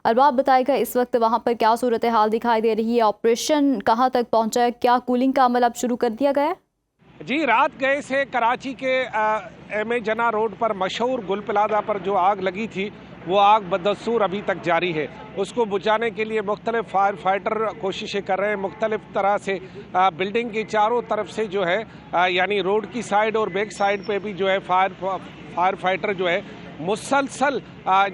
अरबाब बताएगा इस वक्त वहाँ पर क्या सूरत हाल दिखाई दे रही है, ऑपरेशन कहाँ तक पहुँचा है, क्या कूलिंग का अमल अब शुरू कर दिया गया है? जी, रात गए से कराची के एम जना रोड पर मशहूर गुल प्लाजा पर जो आग लगी थी वो आग बदस्तूर अभी तक जारी है। उसको बुझाने के लिए मुख्तलिफ फायर फाइटर कोशिशें कर रहे हैं। मुख्तलिफ तरह से बिल्डिंग की चारों तरफ से जो है यानी रोड की साइड और बैक साइड पे भी जो है फायर फाइटर जो है मुसलसल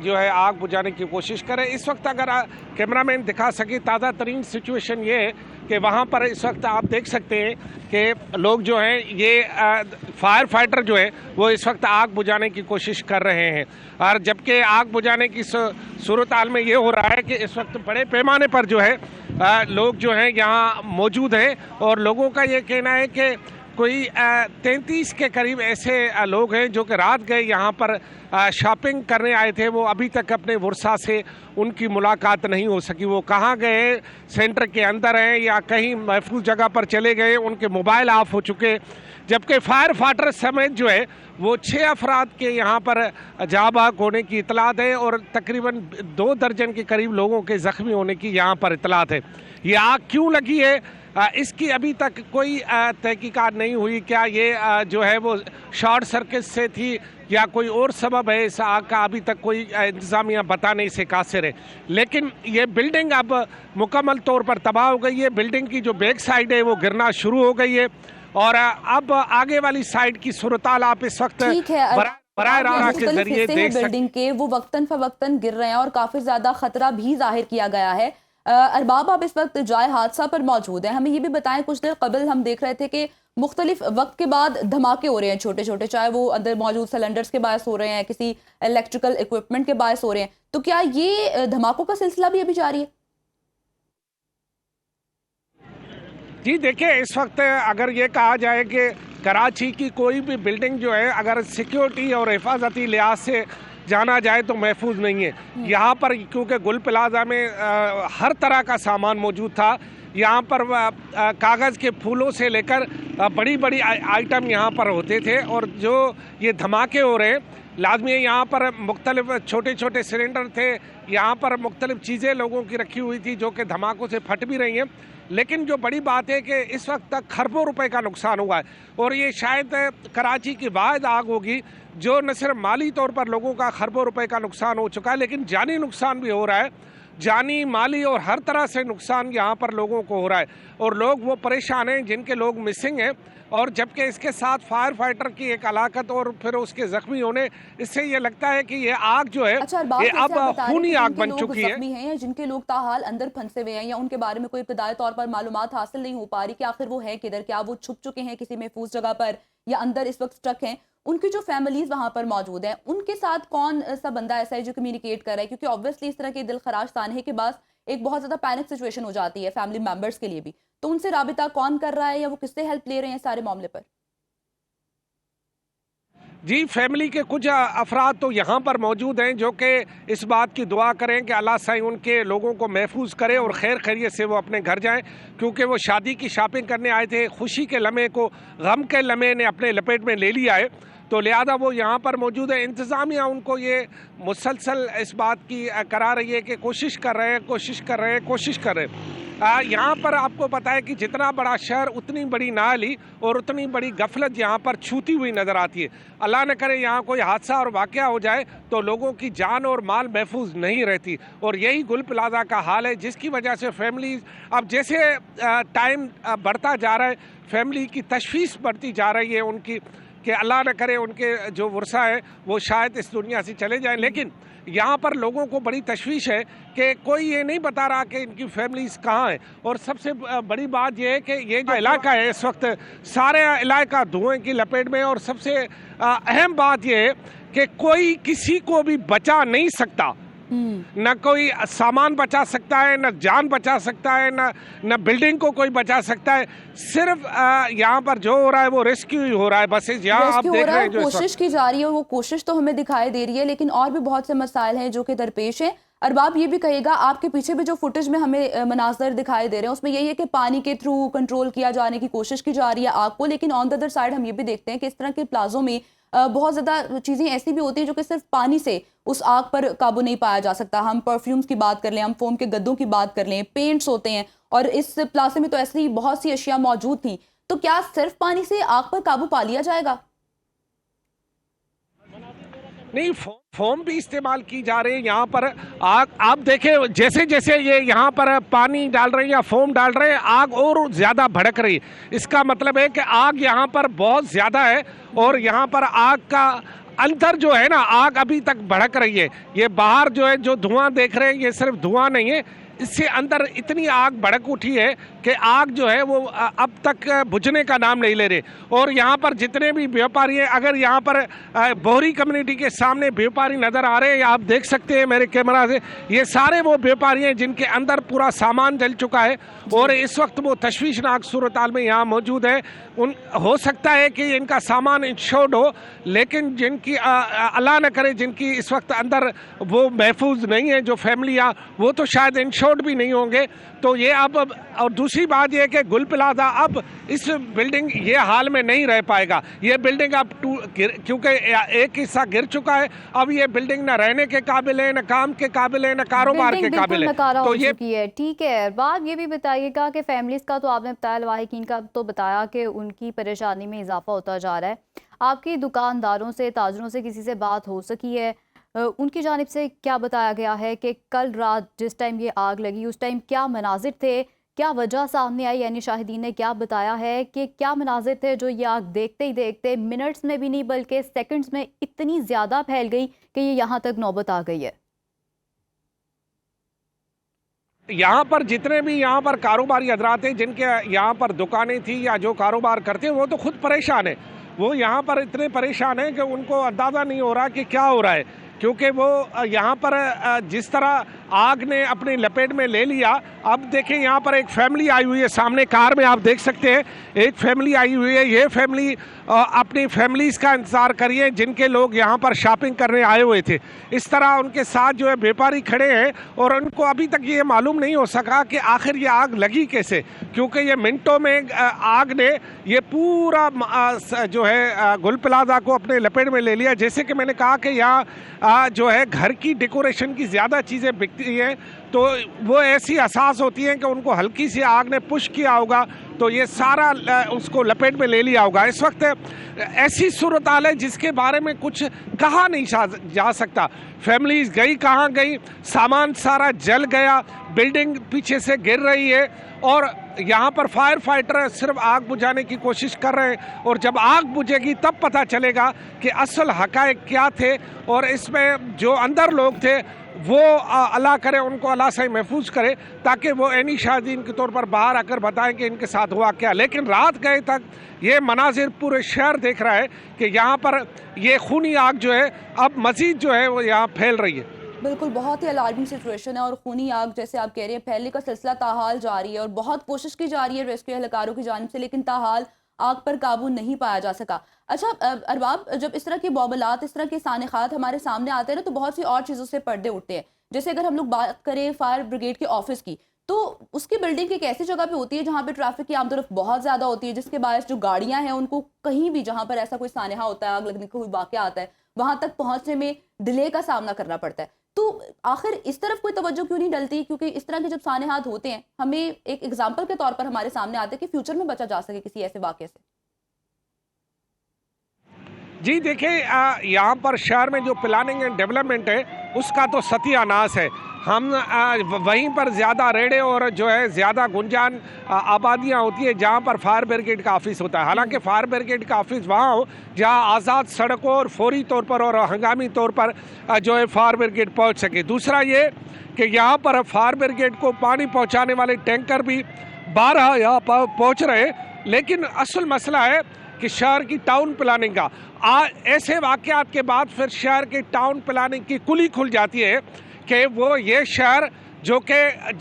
जो है आग बुझाने की कोशिश करें। इस वक्त अगर कैमरामैन दिखा सके ताज़ा तरीन सिचुएशन ये है कि वहाँ पर इस वक्त आप देख सकते हैं कि लोग जो हैं ये फायर फाइटर जो है वो इस वक्त आग बुझाने की कोशिश कर रहे हैं। और जबकि आग बुझाने की सूरत हाल में ये हो रहा है कि इस वक्त बड़े पैमाने पर जो है लोग जो हैं यहाँ मौजूद हैं और लोगों का ये कहना है कि कोई 33 के करीब ऐसे लोग हैं जो कि रात गए यहाँ पर शॉपिंग करने आए थे। वो अभी तक अपने वर्षा से उनकी मुलाकात नहीं हो सकी। वो कहाँ गए, सेंटर के अंदर हैं या कहीं महफूज जगह पर चले गए, उनके मोबाइल ऑफ हो चुके। जबकि फायर फाइटर समेत जो है वो 6 अफराद के यहाँ पर जाबाक होने की इतलात है और तकरीबन 2 दर्जन के करीब लोगों के ज़ख्मी होने की यहाँ पर इतलात है। ये आग क्यों लगी है इसकी अभी तक कोई तहकीकात नहीं हुई। क्या ये जो है वो शॉर्ट सर्किट से थी या कोई और सबब है इस आग का, अभी तक कोई इंतज़ामिया बताने से कासिर है। लेकिन ये बिल्डिंग अब मुकम्मल तौर पर तबाह हो गई है। बिल्डिंग की जो बैक साइड है वो गिरना शुरू हो गई है और अब आगे वाली साइड की सूरत-हाल आप इस वक्त बराह रास्त के जरिए देख सकते हैं। बिल्डिंग के वो वक्तन फवक्तन गिर रहे हैं और काफी ज्यादा खतरा भी जाहिर किया गया है। अरबाब, आप इस वक्त जाए हादसा पर मौजूद हैं, हमें ये भी बताएं, कुछ देर कबल हम देख रहे थे कि मुख्तलिफ वक्त के बाद धमाके हो रहे हैं छोटे छोटे, चाहे वो अंदर मौजूद सिलेंडर्स के बायस हो रहे हैं, किसी इलेक्ट्रिकल इक्विपमेंट के बायस हो रहे हैं, तो क्या ये धमाकों का सिलसिला भी अभी जारी है? जी देखिए, इस वक्त अगर ये कहा जाए कि कराची की कोई भी बिल्डिंग जो है अगर सिक्योरिटी और हिफाजती लिहाज से जाना जाए तो महफूज नहीं है। यहाँ पर क्योंकि गुल प्लाजा में हर तरह का सामान मौजूद था। यहाँ पर कागज़ के फूलों से लेकर बड़ी बड़ी आइटम यहाँ पर होते थे और जो ये धमाके हो रहे हैं लाजमी है। यहाँ पर मुख्तलिफ छोटे छोटे सिलेंडर थे, यहाँ पर मुख्तलिफ चीज़ें लोगों की रखी हुई थी जो कि धमाकों से फट भी रही हैं। लेकिन जो बड़ी बात है कि इस वक्त तक खरबों रुपए का नुकसान हुआ है और ये शायद कराची की वाहिद आग होगी जो न सिर्फ माली तौर पर लोगों का खरबों रुपए का नुकसान हो चुका है लेकिन जानी नुकसान भी हो रहा है। जानी, माली और हर तरह से नुकसान यहाँ पर लोगों को हो रहा है और लोग वो परेशान हैं जिनके लोग मिसिंग हैं। और जबकि इसके साथ फायर फाइटर की एक हलाकत और फिर उसके जख्मी होने, इससे ये लगता है कि ये आग जो है ये अब खूनी आग बन चुकी है। या जिनके लोग ताहाल अंदर फंसे हुए हैं या उनके बारे में कोई इब्तदाई तौर पर मालूमात हासिल नहीं हो पा रही कि आखिर वो है किधर, क्या वो छुप चुके हैं किसी महफूज जगह पर या अंदर इस वक्त स्टक हैं, उनकी जो फैमिलीज वहां पर मौजूद हैं उनके साथ कौन सा बंदा ऐसा है जो कम्युनिकेट कर रहा है? क्योंकि ऑब्वियसली इस तरह के दिल खराश ताने के बाद एक बहुत ज्यादा पैनिक सिचुएशन हो जाती है फैमिली मेंबर्स के लिए भी, तो उनसे राबिता कौन कर रहा है या वो किससे हेल्प ले रहे हैं सारे मामले पर? जी, फैमिली के कुछ अफराद तो यहाँ पर मौजूद हैं जो कि इस बात की दुआ करें कि अल्लाह साईं उनके लोगों को महफूज करे और खैर खैरियत से वो अपने घर जाएं, क्योंकि वो शादी की शॉपिंग करने आए थे। खुशी के लम्हे को गम के लम्हे ने अपने लपेट में ले लिया है, तो लिहाजा वो यहाँ पर मौजूद है। इंतज़ामिया उनको ये मुसलसल इस बात की करा रही है कि कोशिश कर रहे हैं। यहाँ पर आपको पता है कि जितना बड़ा शहर उतनी बड़ी नाली और उतनी बड़ी गफलत यहाँ पर छूती हुई नज़र आती है। अल्लाह न करे यहाँ कोई हादसा और वाक़या हो जाए तो लोगों की जान और माल महफूज नहीं रहती और यही गुल प्लाजा का हाल है, जिसकी वजह से फैमिली अब जैसे टाइम बढ़ता जा रहा है फैमिली की तशवीश बढ़ती जा रही है उनकी कि अल्लाह न करे उनके जो वर्षा है वो शायद इस दुनिया से चले जाएं। लेकिन यहाँ पर लोगों को बड़ी तशवीश है कि कोई ये नहीं बता रहा कि इनकी फैमिलीज कहाँ हैं। और सबसे बड़ी बात यह है कि ये जो इलाका है इस वक्त सारे इलाका धुएं की लपेट में, और सबसे अहम बात यह है कि कोई किसी को भी बचा नहीं सकता। न कोई सामान बचा सकता है, न जान बचा सकता है, न बिल्डिंग को कोई बचा सकता है। सिर्फ यहाँ पर जो हो रहा है वो रेस्क्यू हो रहा है। बस यहाँ आप देख रहे हैं जो कोशिश की जा रही है, वो कोशिश तो हमें दिखाई दे रही है, लेकिन और भी बहुत से मसाइल हैं जो कि दरपेश हैं। अरबाब, ये भी कहिएगा, आपके पीछे भी जो फुटेज में हमें मनाज़र दिखाई दे रहे हैं उसमें यही है कि पानी के थ्रू कंट्रोल किया जाने की कोशिश की जा रही है आग को, लेकिन ऑन द अदर साइड हम ये भी देखते हैं कि इस तरह के प्लाजों में बहुत ज़्यादा चीज़ें ऐसी भी होती हैं जो कि सिर्फ पानी से उस आग पर काबू नहीं पाया जा सकता। हम परफ्यूम्स की बात कर लें, हम फोम के गद्दों की बात कर लें, पेंट्स होते हैं, और इस प्लाजा में तो ऐसी बहुत सी अशिया मौजूद थी। तो क्या सिर्फ पानी से आग पर काबू पा लिया जाएगा? नहीं, फोम भी इस्तेमाल की जा रही है यहाँ पर। आग आप देखें, जैसे जैसे ये यहाँ पर पानी डाल रहे हैं या फोम डाल रहे हैं, आग और ज़्यादा भड़क रही है। इसका मतलब है कि आग यहाँ पर बहुत ज़्यादा है और यहाँ पर आग का अंदर जो है ना, आग अभी तक भड़क रही है। ये बाहर जो है, जो धुआं देख रहे हैं, ये सिर्फ धुआं नहीं है, इससे अंदर इतनी आग भड़क उठी है कि आग जो है वो अब तक बुझने का नाम नहीं ले रहे। और यहाँ पर जितने भी व्यापारी हैं, अगर यहाँ पर बोहरी कम्युनिटी के सामने व्यापारी नज़र आ रहे हैं, आप देख सकते हैं मेरे कैमरा से, ये सारे वो व्यापारी हैं जिनके अंदर पूरा सामान जल चुका है और इस वक्त वो तशवीशनाक सूरत हाल में यहाँ मौजूद है। हो सकता है कि इनका सामान इंश्योर्ड हो, लेकिन जिनकी अल्लाह न करे जिनकी इस वक्त अंदर वो महफूज नहीं है, जो फैमिलियाँ, वो तो शायद इंश्योर्ड भी नहीं होंगे। तो ये अब, और दूसरी बात ये है कि गुल प्लाजा अब इस बिल्डिंग ये हाल में नहीं रह पाएगा। ये बिल्डिंग अब क्योंकि एक हिस्सा गिर चुका है, अब ये बिल्डिंग न रहने के काबिल है, न काम के काबिल है, न कारोबार के काबिल है। तो ये ठीक है। बात ये भी बताइएगा कि फैमिलीज का तो आपने बताया, लवाहिकीन का तो बताया कि उनकी परेशानी में इजाफा होता जा रहा है। आपकी दुकानदारों से, ताजरों से किसी से बात हो सकी है? उनकी जानिब से क्या बताया गया है कि कल रात जिस टाइम ये आग लगी उस टाइम क्या मनाजिर थे, क्या वजह सामने आई? यानी शाहिदीन ने क्या बताया है कि क्या मनाजिर थे जो ये आग देखते ही देखते मिनट्स में भी नहीं बल्कि सेकंड्स में इतनी ज़्यादा फैल गई कि ये यहाँ तक नौबत आ गई है? यहाँ पर जितने भी यहाँ पर कारोबारी हजरात हैं, जिनके यहाँ पर दुकानें थी या जो कारोबार करते हैं, वो तो खुद परेशान है। वो यहाँ पर इतने परेशान हैं कि उनको अंदाज़ा नहीं हो रहा कि क्या हो रहा है, क्योंकि वो यहाँ पर जिस तरह आग ने अपनी लपेट में ले लिया। अब देखें, यहाँ पर एक फैमिली आई हुई है, सामने कार में आप देख सकते हैं एक फैमिली आई हुई है। ये फैमिली अपनी फैमिलीज़ का इंतज़ार करिए, जिनके लोग यहाँ पर शॉपिंग करने आए हुए थे। इस तरह उनके साथ जो है व्यापारी खड़े हैं और उनको अभी तक ये मालूम नहीं हो सका कि आखिर ये आग लगी कैसे, क्योंकि ये मिनटों में आग ने ये पूरा जो है गुल प्लाजा को अपने लपेट में ले लिया। जैसे कि मैंने कहा कि यहाँ जो है घर की डेकोरेशन की ज़्यादा चीज़ें बिकती हैं, तो वो ऐसी एहसास होती हैं कि उनको हल्की सी आग ने पुश किया होगा तो ये सारा उसको लपेट में ले लिया होगा। इस वक्त ऐसी सूरत हाल है जिसके बारे में कुछ कहा नहीं जा सकता। फैमिलीज गई कहाँ गई, सामान सारा जल गया, बिल्डिंग पीछे से गिर रही है और यहाँ पर फायर फाइटर सिर्फ आग बुझाने की कोशिश कर रहे हैं। और जब आग बुझेगी तब पता चलेगा कि असल हकायक क्या थे और इसमें जो अंदर लोग थे वो अल्लाह करे उनको अल्लाह से महफूज करे, ताकि वो ऐनी शाहिदीन के तौर पर बाहर आकर बताएं कि इनके साथ हुआ क्या। लेकिन रात गए तक ये मनाजिर पूरे शहर देख रहा है कि यहाँ पर ये खूनी आग जो है अब मजीद जो है वो यहाँ फैल रही है। बिल्कुल, बहुत ही अलार्मिंग सिचुएशन है और खूनी आग जैसे आप कह रहे हैं फैलने का सिलसिला ताहाल जारी है और बहुत कोशिश की जा रही है रेस्क्यू एहलकारों की जानिब से, लेकिन ताहाल आग पर काबू नहीं पाया जा सका। अच्छा अरबाब, जब इस तरह के बौबलात, इस तरह के सानिखात हमारे सामने आते हैं ना, तो बहुत सी और चीज़ों से पर्दे उठते हैं। जैसे अगर हम लोग बात करें फायर ब्रिगेड के ऑफिस की, तो उसकी बिल्डिंग एक ऐसी जगह पे होती है जहाँ पे ट्रैफिक की आमदोरफ्त बहुत ज़्यादा होती है, जिसके बायस जो गाड़ियाँ हैं उनको कहीं भी जहाँ पर ऐसा कोई सानिहा होता है, आग लगने का कोई वाक़या आता है, वहाँ तक पहुँचने में डिले का सामना करना पड़ता है। तो आखिर इस तरफ कोई तवज्जो क्यों नहीं डलती? क्योंकि इस तरह के जब सानिहात होते हैं, हमें एक एग्जाम्पल के तौर पर हमारे सामने आते हैं कि फ्यूचर में बचा जा सके किसी ऐसे वाक़े से। जी देखिए, यहाँ पर शहर में जो प्लानिंग एंड डेवलपमेंट है उसका तो सत्यानाश है। हम वहीं पर ज़्यादा रेड़े और जो है ज़्यादा गुंजान आबादियाँ होती है जहाँ पर फायर ब्रिगेड का ऑफिस होता है। हालांकि फायर ब्रिगेड का ऑफिस वहाँ हो जहाँ आज़ाद सड़कों और फौरी तौर पर और हंगामी तौर पर जो है फायर ब्रिगेड पहुँच सके। दूसरा ये कि यहाँ पर फायर ब्रिगेड को पानी पहुँचाने वाले टैंकर भी 12 यहाँ पर पहुँच रहे, लेकिन असल मसला है कि शहर की टाउन प्लानिंग का ऐसे वाक़यात के बाद फिर शहर की टाउन प्लानिंग की कुली खुल जाती है कि वो ये शहर जो कि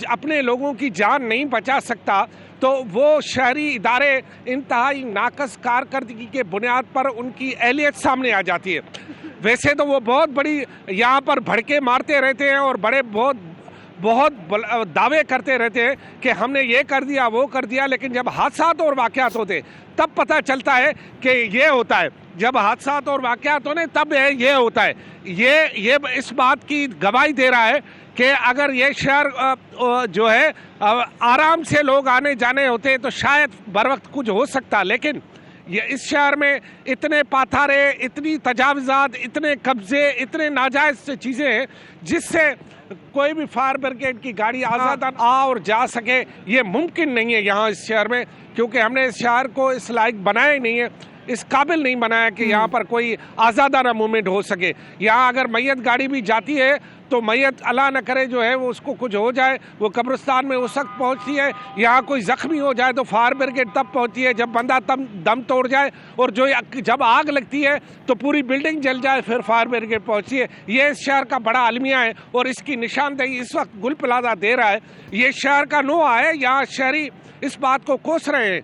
अपने लोगों की जान नहीं बचा सकता, तो वो शहरी इदारे इंतहाई नाकस कारकर्दगी के बुनियाद पर उनकी अहलियत सामने आ जाती है। वैसे तो वो बहुत बड़ी यहाँ पर भड़के मारते रहते हैं और बहुत दावे करते रहते हैं कि हमने ये कर दिया वो कर दिया, लेकिन जब हादसात और वाक़यात होते तब पता चलता है कि ये होता है। जब हादसा और वाक़यात होने तब ये होता है। ये इस बात की गवाही दे रहा है कि अगर ये शहर जो है आराम से लोग आने जाने होते तो शायद बर वक्त कुछ हो सकता, लेकिन ये इस शहर में इतने पाथारे, इतनी तजावज़ात, इतने कब्जे, इतने नाजायज़ चीज़ें हैं जिससे कोई भी फायर ब्रिगेड की गाड़ी आज़ाद आ और जा सके ये मुमकिन नहीं है यहाँ इस शहर में, क्योंकि हमने इस शहर को इस लायक बनाया ही नहीं है, इस काबिल नहीं बनाया कि यहाँ पर कोई आज़ादाना मूवमेंट हो सके। यहाँ अगर मैयत गाड़ी भी जाती है तो मैयत अल्लाह न करे जो है वो उसको कुछ हो जाए, वो कब्रिस्तान में उस वक्त पहुँचती है। यहाँ कोई ज़ख्मी हो जाए तो फायर ब्रिगेड तब पहुँचती है जब बंदा दम तोड़ जाए, और जो जब आग लगती है तो पूरी बिल्डिंग जल जाए फिर फायर ब्रिगेड पहुँचती है। ये इस शहर का बड़ा अलमिया है और इसकी निशानदेही इस वक्त गुल प्लाजा दे रहा है। ये शहर का नोआ है, यहाँ शहरी इस बात को कोस रहे हैं।